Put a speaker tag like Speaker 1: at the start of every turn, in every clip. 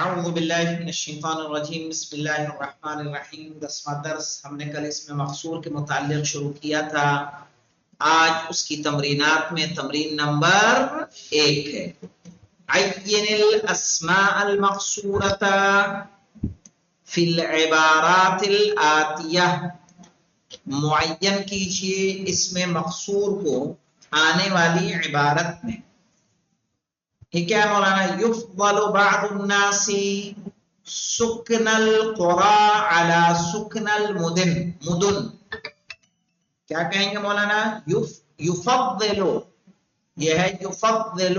Speaker 1: اعوذ باللہ من الشیطان الرجیم بسم اللہ الرحمن الرحیم 10واں درس ہم نے کل اس میں مقصور کے متعلق شروع کیا تھا. آج اس کی تمرینات میں تمرین نمبر 1 ہے. عین الاسماء المقصورۃ فی العبارات الآتیہ، معین کیجئے اسم مقصور کو آنے والی عبارت میں. یہ کیا مولانا؟ یفضل بعض الناس سکن القرى على سکن المدن. مدن کیا کہیں گے مولانا؟ یفضل، یہ ہے یفضل.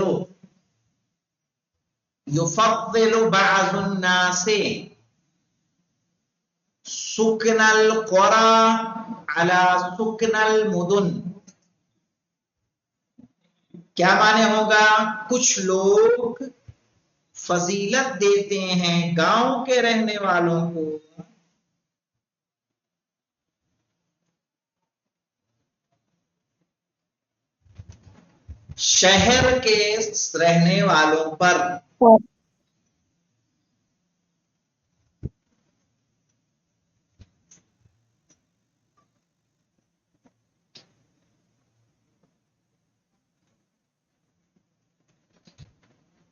Speaker 1: یفضل بعض الناس سکن القرى على سکن المدن. کیا معنی ہوگا؟ کچھ لوگ فضیلت دیتے ہیں گاؤں کے رہنے والوں کو شہر کے رہنے والوں پر.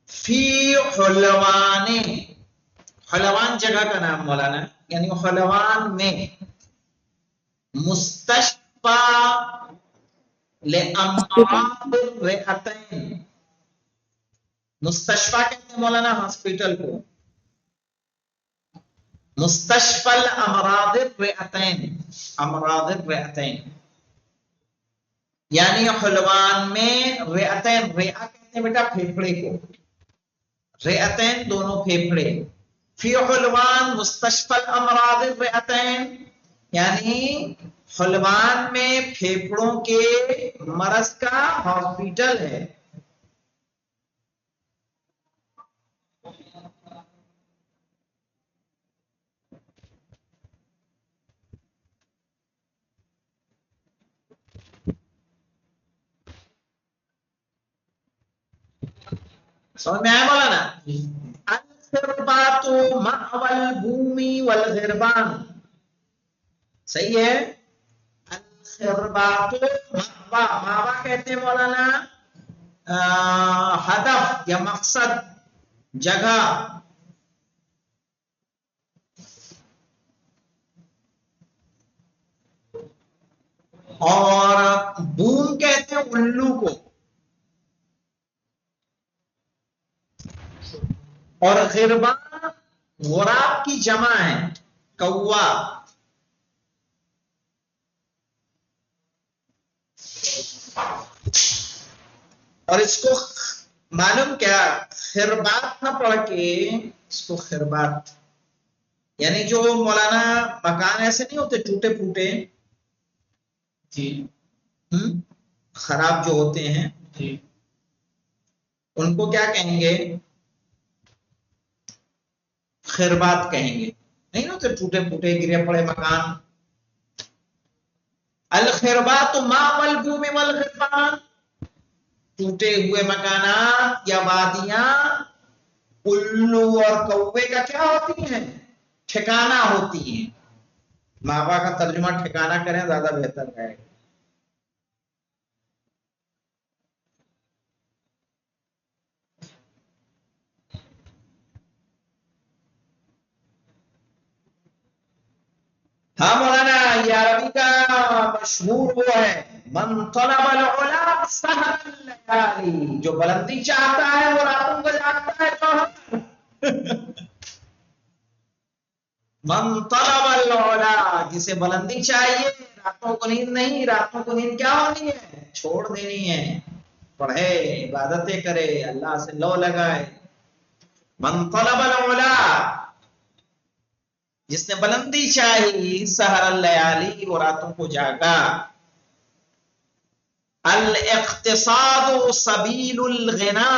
Speaker 1: فی حلوان، حلوان جگہ کا نام مولانا، یعنی حلوان میں مستشفى لأمراض الرئتين. مستشفى کہتے ہیں مولانا ہاسپٹل کو. مستشفى الامراض الرئتين، امراض الرئتين یعنی حلوان میں رئتین، رئہ کہتے ہیں بیٹا پھیپھڑے کو، رئتین دونوں پھیپھڑے. فی حلوان مستشفى الامراض الرئتين یعنی حلوان میں پھیپھڑوں کے مرض کا ہاسپٹل ہے. سمجھ میں آیا مولانا؟ الخربات مأوى البوم والغربان. صحیح ہے. الخربات مأوى، مأوى کہتے ہیں مولانا ہدف یا مقصد، جگہ. اور بوم کہتے ہیں الو کو، اور غربان غراب کی جمع ہے، کوا. اور اس کو معلوم کیا، خربات نہ پڑھ کے اس کو خربات، یعنی جو مولانا مکان ایسے نہیں ہوتے ٹوٹے پھوٹے جی، خراب جو ہوتے ہیں جی، ان کو کیا کہیں گے؟ خربات کہیں گے. نہیں ہوتے ٹوٹے پھوٹے گرے پڑے مکان. الخربات مأوى البوم والغربان، ٹوٹے ہوئے مکانات یا وادیاں الو اور کوے کا کیا ہوتی ہیں؟ ٹھکانہ ہوتی ہیں. ماوا کا ترجمہ ٹھکانہ کریں زیادہ بہتر ہے. ہاں مولانا، یہ عربی کا مشہور وہ ہے، من طلب العلا سہر الليالي، جو بلندی چاہتا ہے وہ راتوں کو جاگتا ہے. من طلب العلا، جسے بلندی چاہیے راتوں کو نیند نہیں. راتوں کو نیند کیا ہونی ہے؟ چھوڑ دینی ہے. پڑھے، عبادتیں کرے، اللہ سے لو لگائے. من طلب العلا، جس نے بلندی چاہی، سحر اللیالی، وہ راتوں کو جاگا. الاقتصاد سبیل الغنا،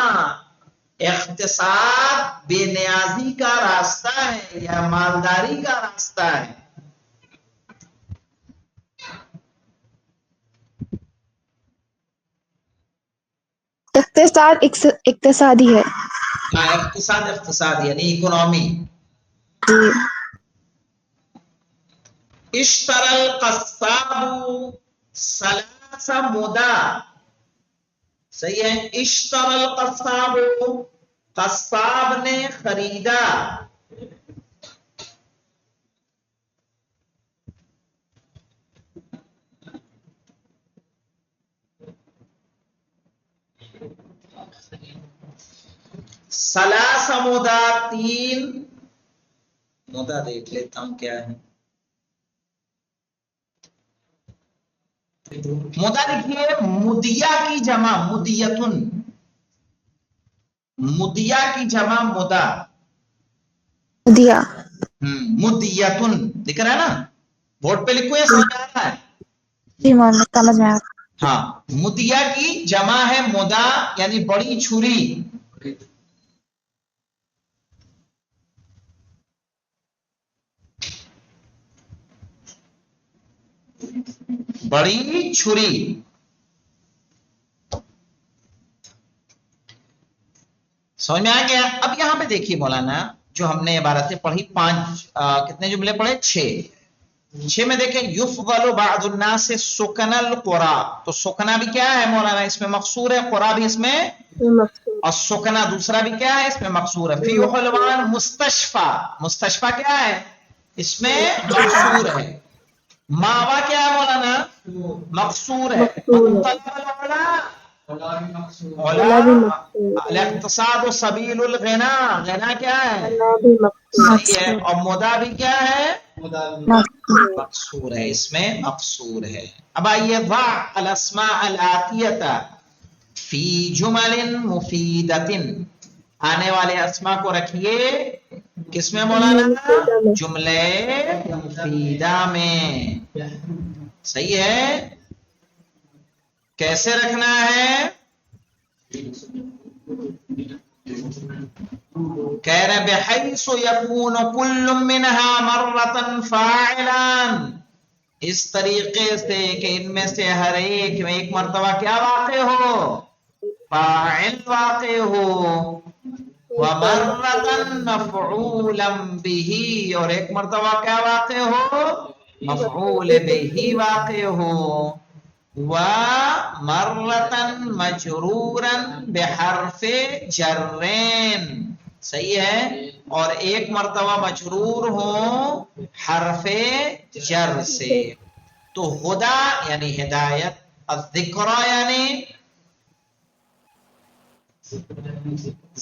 Speaker 1: اقتصاد بے نیازی کا راستہ ہے یا مالداری کا راستہ ہے.
Speaker 2: اقتصاد اقتصادی ہے.
Speaker 1: اقتصاد یعنی اکنامی.
Speaker 2: جی.
Speaker 1: اشترى القصاب ثلاث مدا. صحیح ہے. اشترى القصاب قصاب نے خریدا ثلاث مدا تین مدا. دیکھ لیتا ہوں کیا ہے مدا. لکھیے مدیا کی جمع مدیتن. مدیا کی جمع مدا.
Speaker 2: دیا.
Speaker 1: مدیتن دکھ رہا ہے نا بورڈ پہ لکھو یا سمجھ آ رہا ہے؟
Speaker 2: جی مولانا سمجھ میں آ رہا.
Speaker 1: ہاں مدیا کی جمع ہے مدا یعنی بڑی چھری. بڑی چھری. سمجھ میں آ گیا. اب یہاں پہ دیکھیے مولانا جو ہم نے عبارتیں پڑھی کتنے جملے پڑھے 6 میں دیکھیں یفضل بعض الناس سکن القرى. تو سکنا بھی کیا ہے مولانا اس میں مقصور ہے. قرى بھی اس میں اور سکنا دوسرا بھی کیا ہے اس میں مقصور ہے. فی حلوان مستشفى. مستشفى کیا ہے اس میں مقصور ہے. ماوا کیا ہے مولانا مقصور ہے. الاقتصاد سبیل الغنا. غنا کیا ہے صحیح ہے. اور مدا بھی کیا ہے مقصور ہے اس میں مقصور ہے. اب آئیے ضع الاسماء الاتیہ فی جمل مفیدۃ. آنے والے اسماء کو رکھیے کس میں مولانا جملے مفیدہ میں. صحیح ہے. کیسے رکھنا ہے کہہ رہے بحیث یکون کل منها مرۃ فاعلا. اس طریقے سے کہ ان میں سے ہر ایک میں ایک مرتبہ کیا واقع ہو فاعل واقع ہو. ومرۃ مفعولا به. اور ایک مرتبہ کیا واقع ہو مفعول به واقع ہو. ومرۃ مجرورا بحرف جرین. صحیح ہے. اور ایک مرتبہ مجرور ہو حرف جر سے. تو ہدا یعنی ہدایت. الذکر یعنی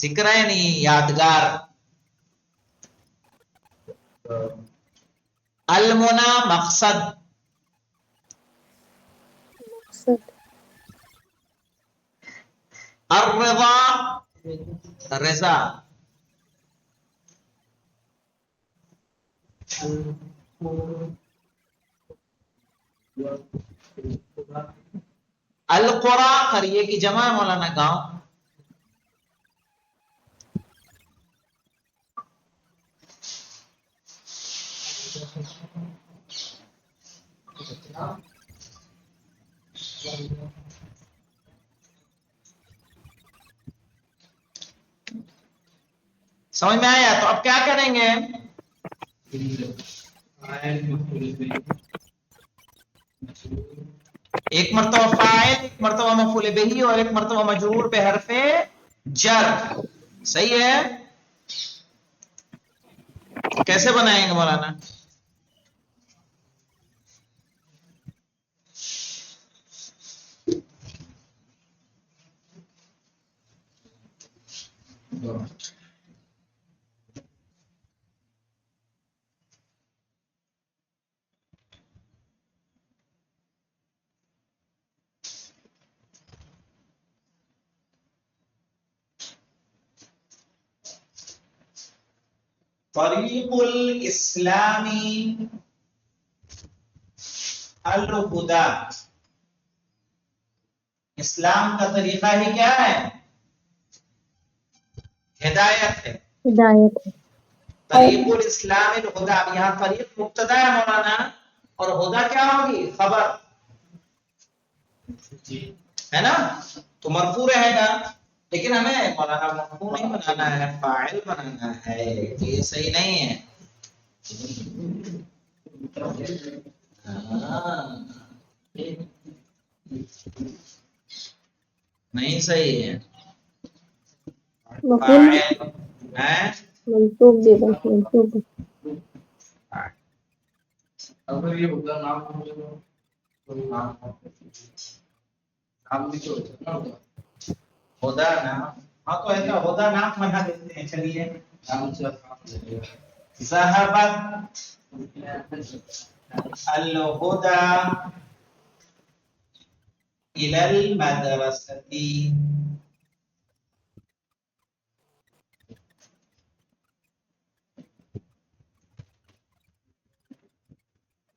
Speaker 1: ذکر یعنی یادگار. المنا مقصد. الرضا رضا. القرى قریے کی جمع مولانا گاؤں. سمجھ میں آیا. تو اب کیا کریں گے ایک مرتبہ فاعل ایک مرتبہ مفعول به اور ایک مرتبہ مجرور بے حرف جر. صحیح ہے. کیسے بنائیں گے مولانا طریق الاسلامی الہدا. اسلام کا طریقہ ہی کیا ہے ہدایت ہے.
Speaker 2: ہدایت.
Speaker 1: طریق الاسلام الہدا. اب یہاں طریق مبتدا ہے مولانا اور ہدا کیا ہوگی خبر ہے نا. تو مرفوع رہے گا، لیکن ہمیں مولانا مرفوع نہیں بنانا ہے، فاعل بنانا ہے، یہ صحیح نہیں ہے. نہیں صحیح ہے.
Speaker 2: مفعول
Speaker 1: فاعل ہے
Speaker 2: منصوب دے بس منصوب.
Speaker 1: اگر یہ ہوگا نام ہودا نام. ہاں تو ایسا ہودا نام بنا دیتے ہیں. چلیے ذهبت الهدى الى المدرسة.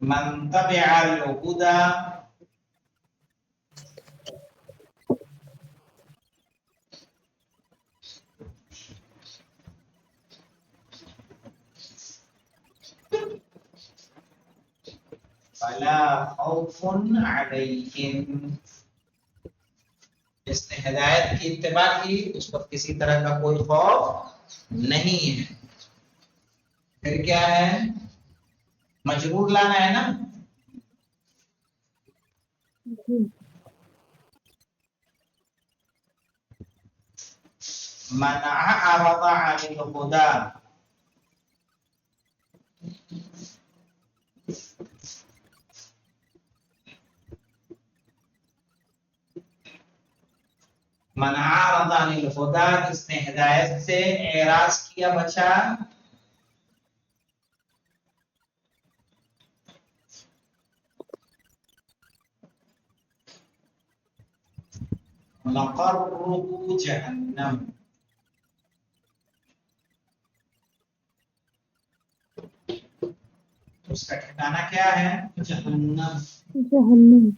Speaker 1: من تبع الهدى فلا خوف علیہم. جس نے ہدایت کی اتباع کی اس پر کسی طرح کا کوئی خوف نہیں ہے. پھر کیا ہے؟ مجرور لانا ہے نا. من اعرض عن الهدى من اعرض عن الهدى، جس نے ہدایت سے اعراض کیا بچا. لقربه جہنم. اس کا ٹھکانہ کیا ہے؟ جہنم.
Speaker 2: جہنم.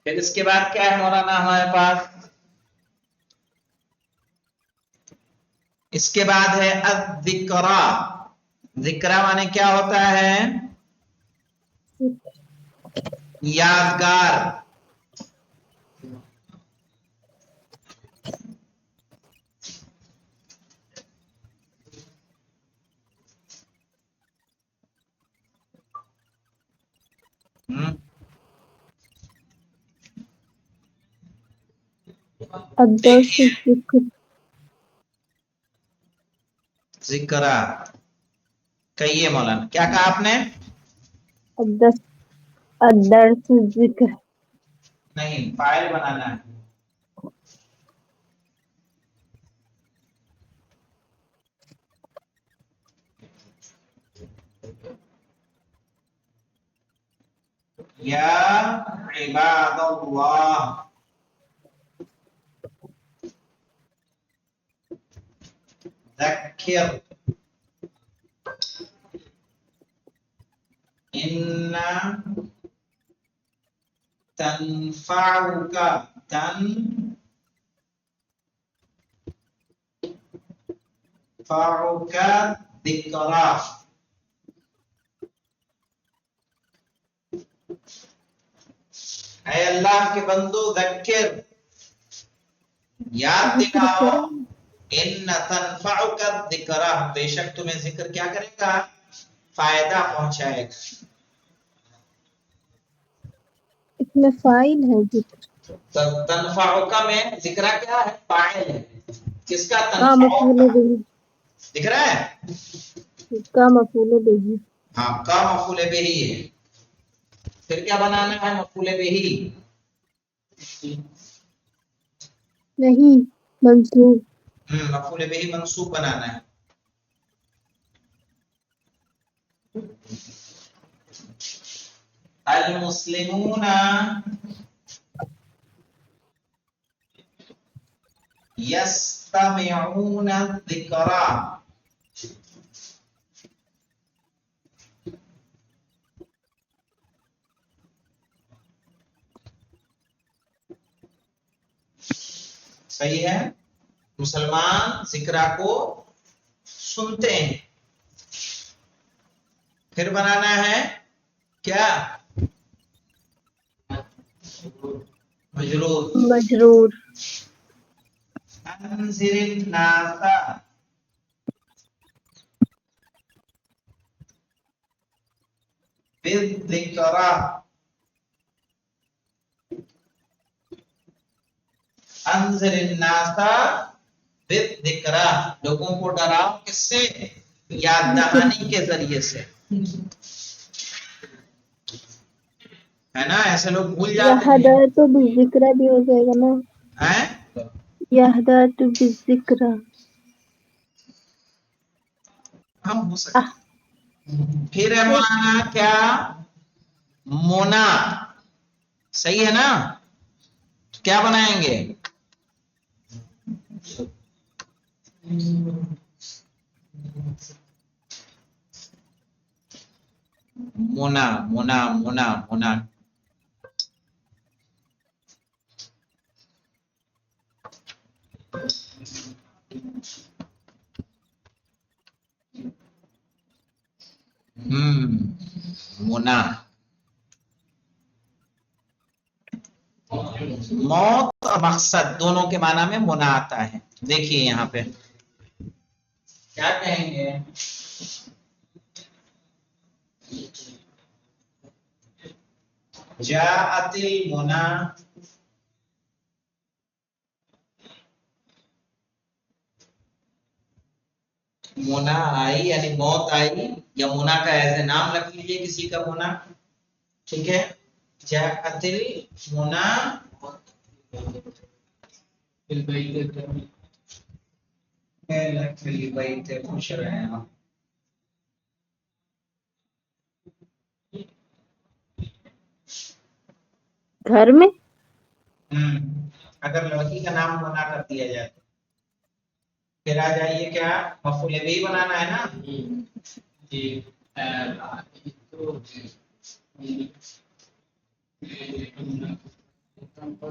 Speaker 1: پھر اس کے بعد کیا ہے مولانا ہمارے پاس؟ اس کے بعد ہے الذکرہ. ذکرہ مانے کیا ہوتا ہے؟ یادگار.
Speaker 2: الدرس الذکر.
Speaker 1: ذکرہ کہیے مولانا، کیا کہا آپ نے؟
Speaker 2: الدرس الذکر.
Speaker 1: نہیں، فاعل بنانا ہے. یا عباد اللہ ذکر ان تنفعک ذکرہ. اے اللہ کے بندو، ذکر یاد دلاؤ، ان تنفعک الذکرہ، بے شک تمہیں ذکر کیا کرے گا؟ فائدہ پہنچائے گا.
Speaker 2: اس میں فاعل ہے ذکر.
Speaker 1: تنفعک میں ذکرہ کیا ہے؟ فاعل ہے. کس کا؟
Speaker 2: کا مفعول
Speaker 1: تنفعک.
Speaker 2: به.
Speaker 1: دکھ رہا ہے؟
Speaker 2: کا مفعول به.
Speaker 1: ہاں، کا مفعول به ہے. پھر کیا بنانا ہے؟ مفعول به.
Speaker 2: نہیں، منصوب.
Speaker 1: مفعول به منصوب بنانا ہے. المسلمون یستمعون الذکرى. صحیح ہے. مسلمان ذکرہ کو سنتے ہیں. پھر بنانا ہے کیا؟ مجرور.
Speaker 2: مجرور.
Speaker 1: انذر الناس بالذکرى. انذر الناس بالذکرى، لوگوں کو ڈراؤ کس سے؟ یاد دہانی کے ذریعے سے، ہے نا؟ ایسے لوگ بھول جاتے ہیں.
Speaker 2: یہدہ تو بالذکر بھی ہو جائے گا نا.
Speaker 1: ہیں؟
Speaker 2: یہدہ تو بالذکر.
Speaker 1: ہم ہو سکتے. پھر ہے مولانا کیا؟ مونا. صحیح ہے نا؟ کیا بنائیں گے؟ مونا مونا مونا مونا. مونا. موت اور مقصد دونوں کے معنی میں مونا آتا ہے. دیکھیے یہاں پہ کیا کہیں گے؟ جاءت المنا. مونا آئی یعنی موت آئی، یا مونا کا ایسے نام رکھ لیجیے کسی کا مونا. ٹھیک ہے. جاءت المنا خوش رہے ہیں آپ.
Speaker 2: گھر میں
Speaker 1: اگر لڑکی کا نام مونا کر دیا جائے تو پھر آ جائیے کیا؟ مفعول بھی بنانا ہے نا.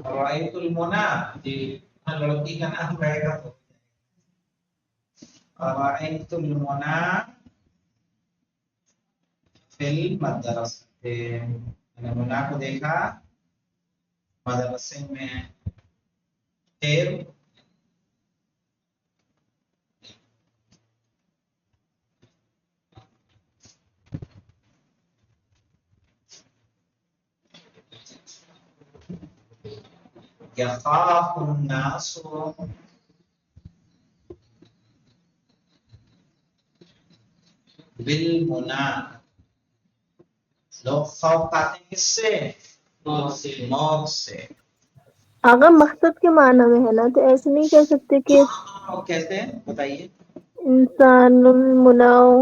Speaker 1: رأیت المنا، لڑکی کا نام رہے گا تو رأیت المنا فی المدرسہ، میں نے مونا کو دیکھا مدرسے میں. پھر یخاف الناس بالمنا. لوگ خوف کھاتے ہیں کس سے؟ موت سے.
Speaker 2: آغا مقصد کے معنی میں ہے نا، تو ایسے نہیں کہہ سکتے کہ
Speaker 1: کیسے؟ بتائیے.
Speaker 2: انسان المناؤ،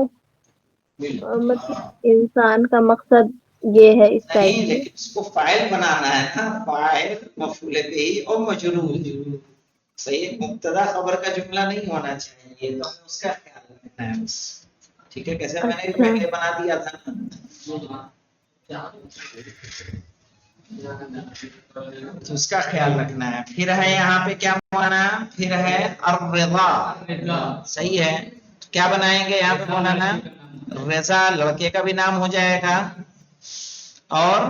Speaker 2: مطلب انسان کا مقصد یہ ہے اس ٹائپ
Speaker 1: نہیں،
Speaker 2: میں.
Speaker 1: لیکن اس کو فاعل بنانا ہے نا. فاعل مفعول بھی اور مجرور. صحیح ہے. مبتدا خبر کا جملہ نہیں ہونا چاہیے، تو ہمیں اس کا خیال رکھنا ہے بس. ٹھیک ہے. کیسے میں نے
Speaker 2: اچھا.
Speaker 1: پہلے بنا دیا تھا نا، تو اس کا خیال رکھنا ہے. پھر ہے یہاں پہ کیا مانا؟ پھر ہے الرضا. صحیح ہے. کیا بنائیں گے یہاں پہ مولانا؟ رضا. لڑکے کا بھی نام ہو جائے گا اور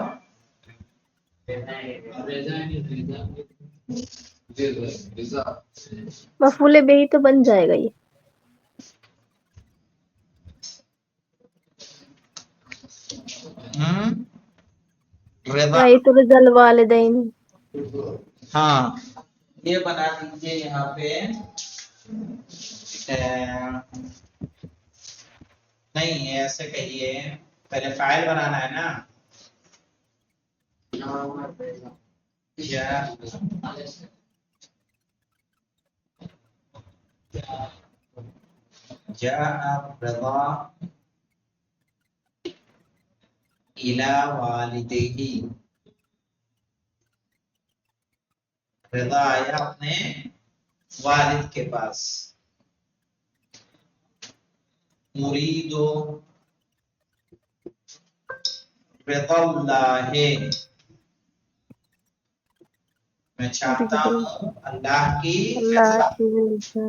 Speaker 2: مفعول بھی تو بن جائے گا یہ.
Speaker 1: رضا.
Speaker 2: رأیت رضا الوالدین.
Speaker 1: ہاں یہ بنا دیجیے یہاں پہ. نہیں ایسے کہیے، پہلے فاعل بنانا ہے نا. جاء الرضا الى والدیہ. رضا آیا اپنے والد کے پاس. مرید رضا اللہ، میں چاہتا ہوں اللہ کی
Speaker 2: اللہ
Speaker 1: رضا.
Speaker 2: کی رضا.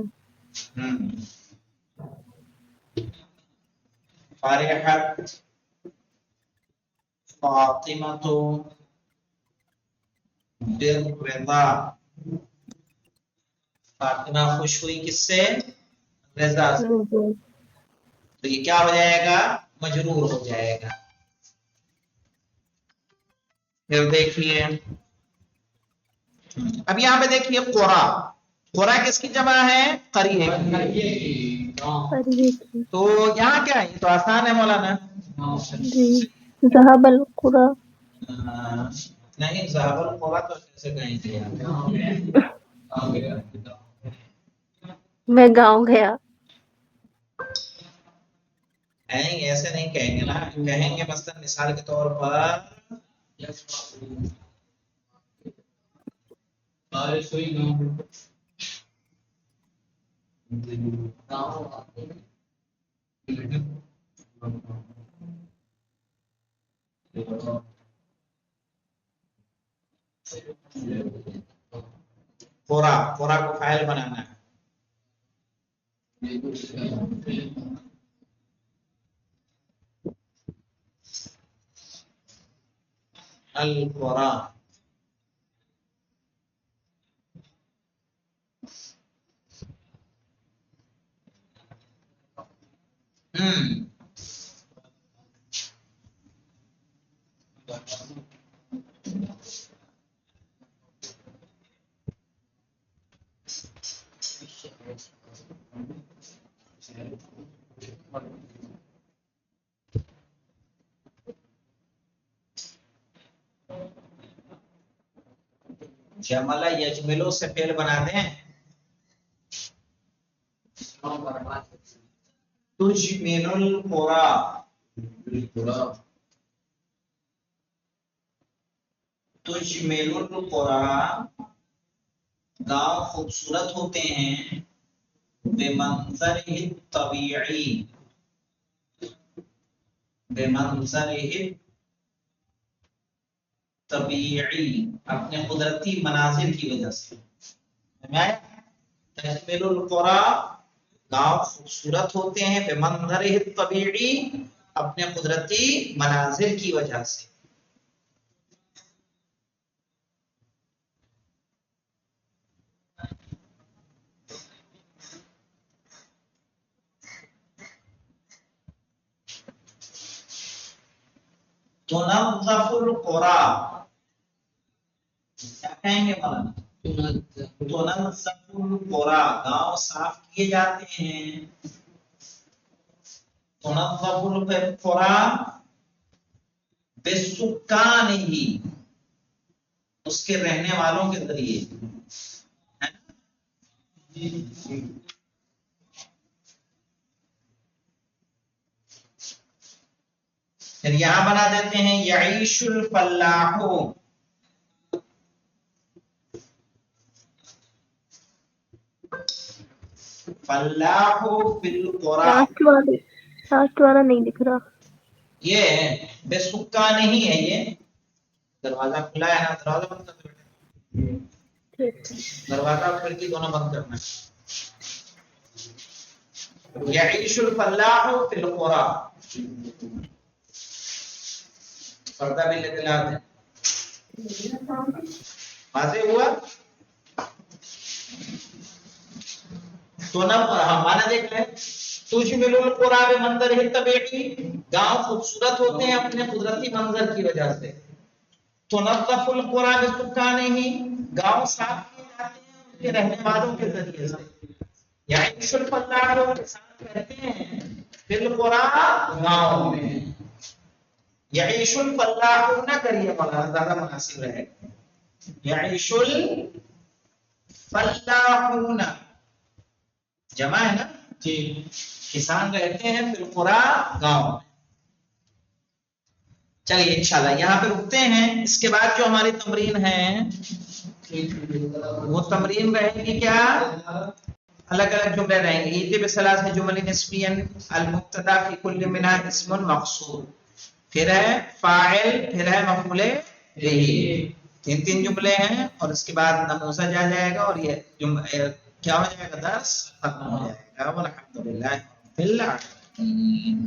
Speaker 1: فرحت فاطمہ بالرضا، فاطمہ خوش ہوئی کس سے؟ رضا سے، تو یہ کیا ہو جائے گا؟ مجرور ہو جائے گا۔ پھر دیکھیے اب یہاں پہ دیکھیے قرا، قرا کس کی جمع ہے؟ قریہ کی۔ تو یہاں کیا ہے؟ یہ تو آسان ہے مولانا
Speaker 2: جی ذهب القرى،
Speaker 1: نہیں ذهب القرى تو کیسے کہیں گے؟
Speaker 2: میں گاؤں گیا،
Speaker 1: نہیں ایسے نہیں کہیں گے نا، کہیں گے مثلا مثال کے طور پر قرا، قرا کو فاعل بنانا ہے، القرا۔ جملہ یجملو سے فعل بنا دیں، تجمل القرى، تجمل القرى، گاؤں خوبصورت ہوتے ہیں، بمنظرہ الطبیعی، بمنظرہ طبیعی، اپنے قدرتی مناظر کی وجہ سے۔ تجمل القرى، گاؤں خوبصورت ہوتے ہیں، بمنظرہ الطبیعی، اپنے قدرتی مناظر کی وجہ سے۔ تنظف القرى، کیا کہیں گے مولانا؟ تنظف القرى، گاؤں صاف کیے جاتے ہیں۔ تنظف القرى بسکانہ، اس کے رہنے والوں کے ذریعے۔ پھر یہاں بنا دیتے ہیں یعیش الفلاح، فلاح فی القرى،
Speaker 2: لاسٹ والا نہیں دکھ رہا،
Speaker 1: یہ بے سکان ہی ہے، یہ دروازہ کھلا ہے نا، دروازہ بند کر دو، دروازہ کھڑکی دونوں بند کرنا ہے۔ یعیش الفلاح فی القرى، پردہ بھی لگا دیں، واضح ہوا؟ تو نہ ہمارا دیکھ لیں، تجمل القرى بمنظرہ الطبیعی، گاؤں خوبصورت ہوتے ہیں اپنے قدرتی منظر کی وجہ سے۔ تنظف القرى بسکانہ، گاؤں صاف کیے جاتے ہیں ان کے رہنے والوں کے ذریعے سے۔ یعیش الفلاح، کسان رہتے ہیں فی القرى، گاؤں میں۔ یعیش الفلاح نہ کریے مولانا، زیادہ مناسب رہے گا۔ یعیش الفلاحون، جمع ہے نا جی، کسان رہتے ہیں فی القرى، گاؤں میں۔ چلیے انشاءاللہ یہاں پہ رکتے ہیں، اس کے بعد جو ہماری تمرین ہے وہ تمرین رہے گی کیا؟ الگ الگ جملے رہیں گے، ایتی بثلاث جمل نسبیا، المبتدا فی کل منها اسم مقصور، پھر ہے فاعل، پھر ہے مفعول بہ، تین جملے ہیں، اور اس کے بعد نموذج آ جائے گا، اور یہ کیا ہو جائے گا؟ درس ختم ہو جائے گا۔ والحمدللہ رب العالمین۔